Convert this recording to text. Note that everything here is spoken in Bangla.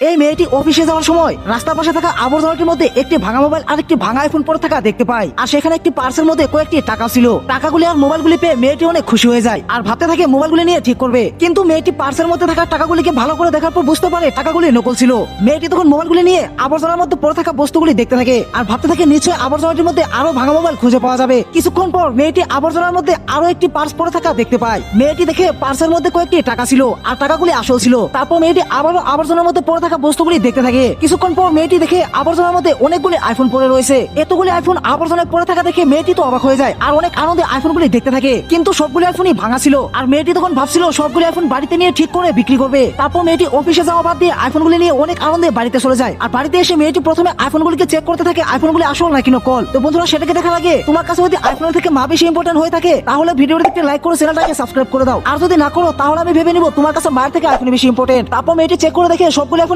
এই মেয়েটি অফিসে যাওয়ার সময় রাস্তার পাশে থাকা আবর্জনাটির মধ্যে একটি ভাঙা মোবাইল আর একটি ভাঙা আইফোন পড়ে থাকা দেখতে পায়। আর সেখানে একটি পার্সের মধ্যে কয়েকটি টাকা ছিল। টাকাগুলি আর মোবাইলগুলি পেয়ে মেয়েটি অনেক খুশি হয়ে যায় আর ভাবতে থাকে মোবাইলগুলি নিয়ে ঠিক করবে। কিন্তু মেয়েটি পার্সের মধ্যে থাকা টাকাগুলিকে ভালো করে দেখার পর বুঝতে পারে টাকাগুলি নকল ছিল। মেয়েটি তখন মোবাইলগুলি নিয়ে আবর্জনার মধ্যে পড়ে থাকা বস্তুগুলি দেখতে থাকে আর ভাবতে থাকে নিশ্চয়ই আবর্জনাটির মধ্যে আরো ভাঙা মোবাইল খুঁজে পাওয়া যাবে। কিছুক্ষণ পর মেয়েটি আবর্জনার মধ্যে আরো একটি পার্স পড়ে থাকা দেখতে পায়। মেয়েটি দেখে পার্সের মধ্যে কয়েকটি টাকা ছিল আর টাকাগুলি আসল ছিল। তারপর মেয়েটি আবারও আবর্জনার মধ্যে পড়ে থাকা বস্তুগুলি দেখতে থাকে। কিছুক্ষণ পর মেয়েটি দেখে আবর্জনার মধ্যে অনেকগুলি আইফোন পড়ে রয়েছে। এতগুলি আইফোন আবর্জনায় পড়ে থাকা দেখে মেয়েটি তো অবাক হয়ে যায় আর অনেক আনন্দে আইফোনগুলি দেখতে থাকে। কিন্তু সবগুলি আইফোনই ভাঙা ছিল আর মেয়েটি তখন ভাবছিল সবগুলি আইফোন বাড়িতে নিয়ে ঠিক করে বিক্রি করবে। তারপর মেয়েটি অফিসে যাওয়া বাদ দিয়ে আইফোনগুলি নিয়ে অনেক আনন্দে বাড়িতে চলে যায়। আর বাড়িতে এসে মেয়েটি প্রথমে আইফোনগুলিকে চেক করতে থাকে আইফোনগুলি আসল নাকি নকল। তো বন্ধুরা, সেটাকে দেখার আগে তোমার কাছে যদি আইফোনের থেকে মা বেশি ইম্পর্টেন্ট হয়ে থাকে তাহলে ভিডিওটি একটি লাইক করে চ্যানেলটাকে সাবস্ক্রাইব করে দাও। আর যদি না করো তাহলে আমি ভেবে নিব তোমার কাছে মায়ের থেকে আইফোন বেশি ইম্পর্টেন্ট। তারপর মেয়েটি চেক করে দেখে সবগুলো আইফোন